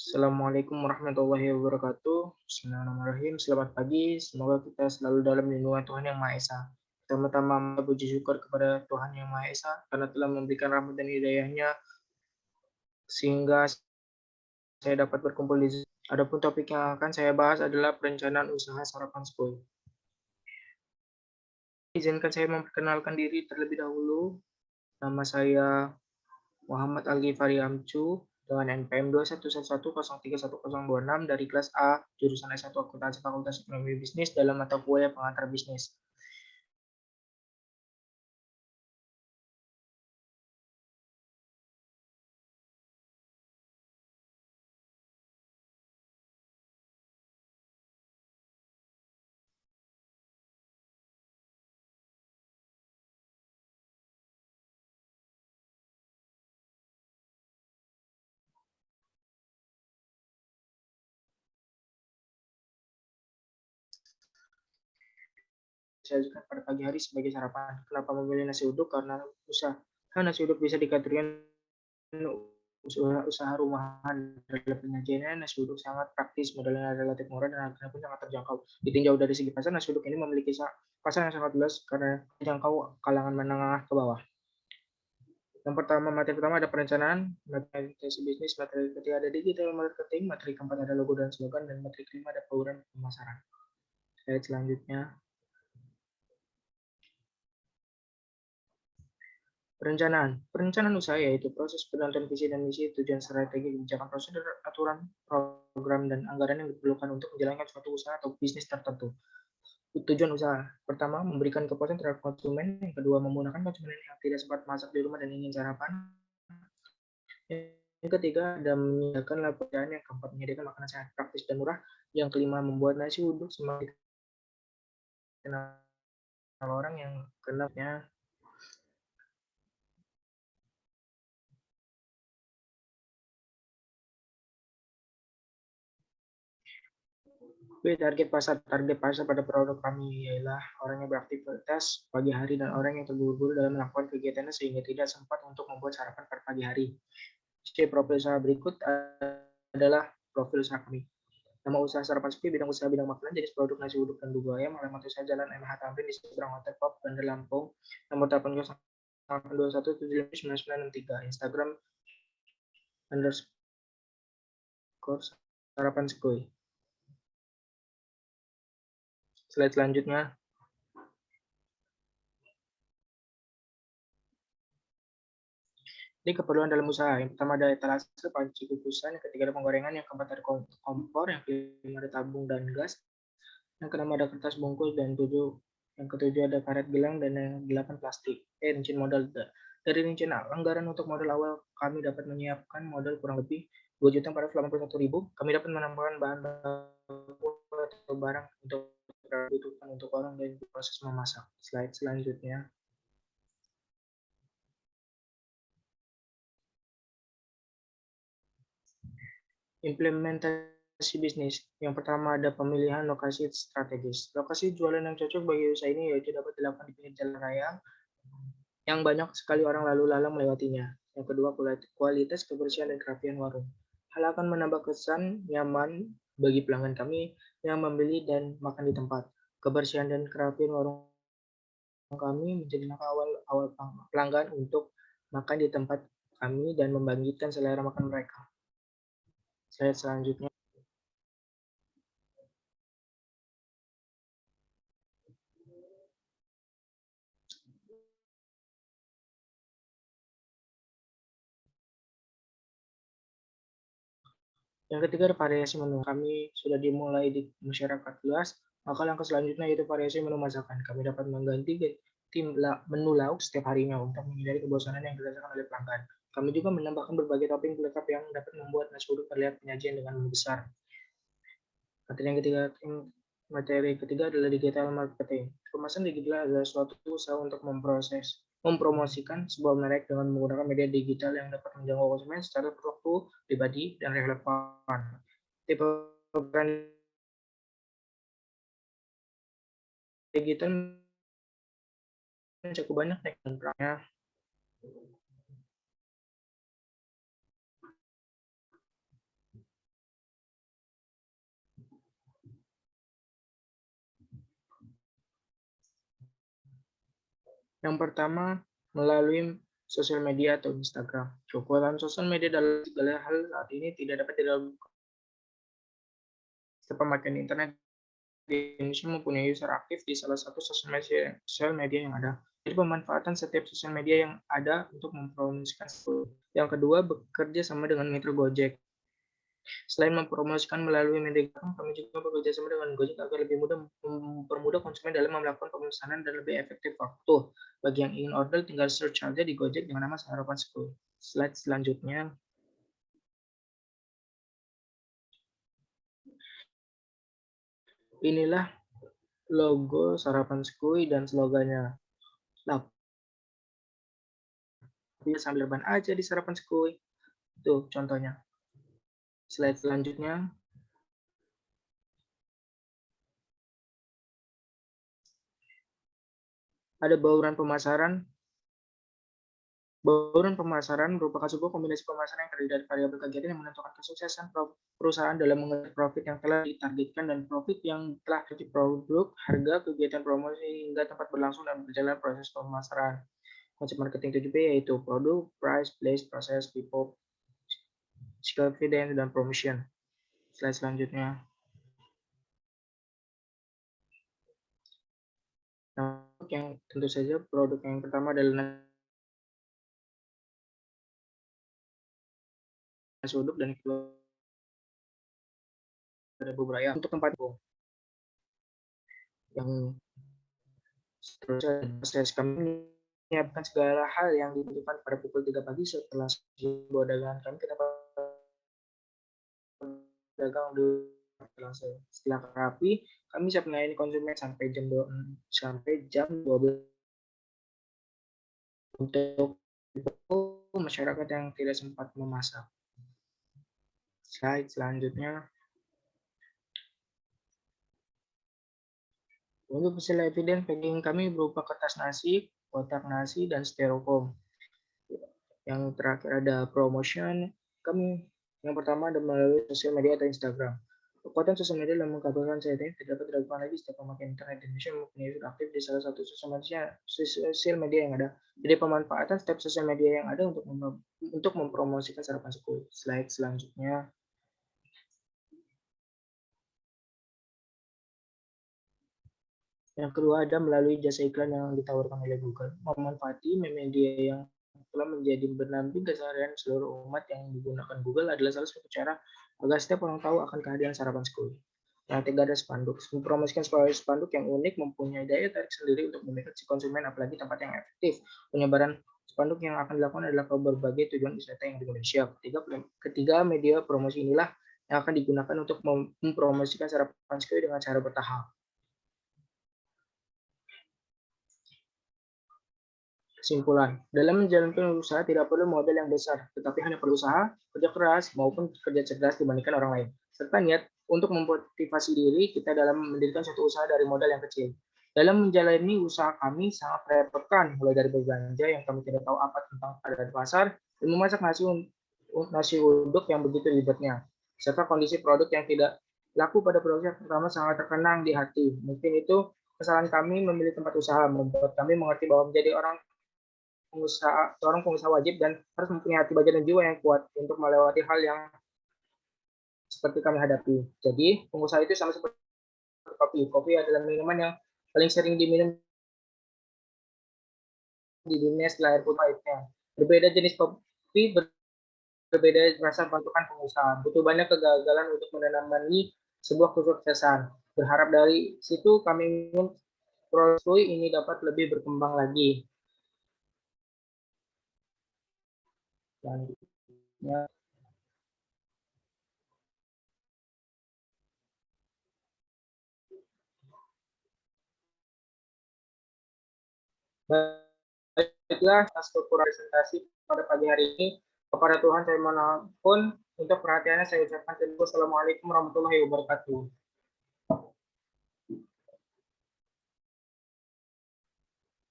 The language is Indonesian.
Assalamualaikum warahmatullahi wabarakatuh. Bismillahirrahmanirrahim. Selamat pagi. Semoga kita selalu dalam lindungan Tuhan Yang Maha Esa. Pertama-tama puji syukur kepada Tuhan Yang Maha Esa karena telah memberikan rahmat dan hidayahnya sehingga saya dapat berkumpul di sini. Adapun topik yang akan saya bahas adalah perencanaan usaha sarapan school. Izinkan saya memperkenalkan diri terlebih dahulu. Nama saya Muhammad Al-Ghifari Amcu dengan NPM 2111031026 dari kelas A jurusan S1 Akuntansi Fakultas Ekonomi Bisnis dalam mata kuliah pengantar bisnis. Saya ajukan pada pagi hari sebagai sarapan. Kenapa memilih nasi uduk? Karena nasi uduk bisa dikategorikan usaha rumahan. Dalam penyajiannya, nasi uduk sangat praktis, modalnya relatif murah dan harganya pun sangat terjangkau. Ditinjau dari segi pasar, nasi uduk ini memiliki pasar yang sangat luas karena terjangkau kalangan menengah ke bawah. Yang pertama, materi pertama ada perencanaan, materi bisnis, materi ketiga ada digital marketing, materi keempat ada logo dan slogan, dan materi kelima ada bauran pemasaran. Slide selanjutnya. Perencanaan usaha yaitu proses penentuan visi dan misi, tujuan strategi, kebijakan, prosedur, aturan, program, dan anggaran yang diperlukan untuk menjalankan suatu usaha atau bisnis tertentu. Tujuan usaha pertama, memberikan kepuasan terhadap konsumen. Yang kedua, memudahkan konsumen yang tidak sempat masak di rumah dan ingin sarapan. Yang ketiga, ada menyediakan laporan. Yang keempat, menyediakan makanan sehat, praktis, dan murah. Yang kelima, membuat nasi uduk semakin kenal orang yang kenalnya. Target pasar pada produk kami ialah orang yang beraktivitas pagi hari dan orang yang terburu-buru dalam melakukan kegiatannya sehingga tidak sempat untuk membuat sarapan pada pagi hari. Profil usaha berikut adalah profil usaha kami. Nama usaha sarapan sepi, bidang usaha bidang makanan, jenis produk nasi uduk dan bubur ayam, alamat usaha Jalan MH Tamrin di seberang Hotel Pop, Bandar Lampung, nomor telepon 0821759963, Instagram underscore sarapan sekoi. Slide selanjutnya. Ini keperluan dalam usaha. Yang pertama ada etalase, panci kukusan, yang ketiga ada penggorengan, yang keempat ada kompor, yang kelima ada tabung dan gas, yang keenam ada kertas bungkus, dan yang ketujuh ada karet gelang, dan yang delapan plastik. Rincian modal. Dari rincian anggaran untuk modal awal, kami dapat menyiapkan modal kurang lebih 2.481.000. Kami dapat menambahkan bahan baku atau barang untuk dibutuhkan untuk orang dan proses memasak. Slide selanjutnya. Implementasi bisnis. Yang pertama ada pemilihan lokasi strategis. Lokasi jualan yang cocok bagi usaha ini yaitu dapat dilakukan di pinggir jalan raya yang banyak sekali orang lalu lalang melewatinya. Yang kedua, kualitas, kebersihan, dan kerapian warung. Hal akan menambah kesan nyaman bagi pelanggan kami yang membeli dan makan di tempat. Kebersihan dan kerapian warung kami menjadi langkah awal pelanggan untuk makan di tempat kami dan membangkitkan selera makan mereka. Saya selanjutnya. Yang ketiga ada variasi menu. Kami sudah dimulai di masyarakat luas, maka langkah selanjutnya yaitu variasi menu masakan. Kami dapat mengganti menu lauk setiap harinya untuk menghindari kebosanan yang dirasakan oleh pelanggan. Kami juga menambahkan berbagai topping pelengkap yang dapat membuat nasi uduk terlihat penyajian dengan besar. Materi ketiga adalah digital marketing. Kemasan digital adalah suatu usaha untuk mempromosikan sebuah merek dengan menggunakan media digital yang dapat menjangkau konsumen secara tertentu, pribadi, dan relevan. Tipe brand digital cukup banyak tekniknya. Yang pertama, melalui sosial media atau Instagram. Kekuatan sosial media dalam segala hal saat ini tidak dapat diragukan. Setiap pemakaian internet di Indonesia mempunyai user aktif di salah satu sosial media yang ada. Jadi pemanfaatan setiap sosial media yang ada untuk mempromosikan. Yang kedua, bekerja sama dengan mitra Gojek. Selain mempromosikan melalui media, kami juga bekerja sama dengan Gojek agar lebih mudah mempermudah konsumen dalam melakukan pemesanan dan lebih efektif waktu. Bagi yang ingin order, tinggal search aja di Gojek dengan nama Sarapan School. Slide selanjutnya. Inilah logo Sarapan School dan slogannya. Tapi sambil rebahan aja di Sarapan School. Itu contohnya. Slide selanjutnya. Ada bauran pemasaran. Bauran pemasaran merupakan sebuah kombinasi pemasaran yang terdiri dari variabel kegiatan yang menentukan kesuksesan perusahaan dalam mengejar profit yang telah ditargetkan dan profit yang telah jadi produk, harga, kegiatan promosi, hingga tempat berlangsung dan berjalan proses pemasaran. Konsep marketing 7P yaitu produk, price, place, process, people, confidence, dan promotion. Slide selanjutnya. Yang tentu saja produk yang pertama adalah nasi uduk dan ada beberapa untuk tempat yang seterusnya proses kami menyiapkan segala hal yang dibutuhkan pada pukul 3 pagi setelah sebuah dagangan kami kita dagang dulu setelah rapi kami siap melayani konsumen sampai jam 12 untuk masyarakat yang tidak sempat memasak. Slide selanjutnya. Untuk hasil evidence packing kami berupa kertas nasi, kotak nasi, dan styrofoam. Yang terakhir ada promotion. Kami yang pertama ada melalui sosial media atau Instagram. Kekuatan sosial media dalam mengkabarkan saya ini tidak dapat diragukan lagi setiap pemakai internet Indonesia mempunyai user aktif di salah satu sosial media yang ada. Jadi pemanfaatan setiap sosial media yang ada untuk mempromosikan Sarapan School. Slide selanjutnya. Yang kedua ada melalui jasa iklan yang ditawarkan oleh Google. Memanfaati media yang telah menjadi bernamping keseharian seluruh umat yang menggunakan Google adalah salah satu cara agar setiap orang tahu akan kehadiran Sarapan School. Yang ketiga ada spanduk. Mempromosikan spanduk yang unik mempunyai daya tarik sendiri untuk memikat si konsumen, apalagi tempat yang efektif. Penyebaran spanduk yang akan dilakukan adalah ke berbagai tujuan wisata yang di Indonesia. Ketiga media promosi inilah yang akan digunakan untuk mempromosikan Sarapan School dengan cara bertahap. Kesimpulan, dalam menjalankan usaha tidak perlu modal yang besar, tetapi hanya perlu usaha, kerja keras, maupun kerja cerdas dibandingkan orang lain. Serta niat untuk memotivasi diri kita dalam mendirikan suatu usaha dari modal yang kecil. Dalam menjalani usaha kami sangat merepotkan, mulai dari berbelanja yang kami tidak tahu apa tentang keadaan pasar, dan memasak nasi uduk yang begitu ribetnya, serta kondisi produk yang tidak laku pada produk pertama sangat terkenang di hati. Mungkin itu kesalahan kami memilih tempat usaha, membuat kami mengerti bahwa menjadi seorang pengusaha wajib dan harus mempunyai hati baja dan jiwa yang kuat untuk melewati hal yang seperti kami hadapi. Jadi, pengusaha itu sama seperti kopi. Kopi adalah minuman yang paling sering diminum di dunia setelah air putih lainnya. Berbeda jenis kopi, berbeda rasa bantukan pengusaha. Butuh banyak kegagalan untuk menanamani sebuah kesuksesan. Berharap dari situ kami ingin proses ini dapat lebih berkembang lagi. Selanjutnya. Baiklah, atas presentasi pada pagi hari ini. Kepada Tuhan saya mohon ampun. Untuk perhatiannya saya ucapkan terima kasih. Assalamualaikum warahmatullahi wabarakatuh.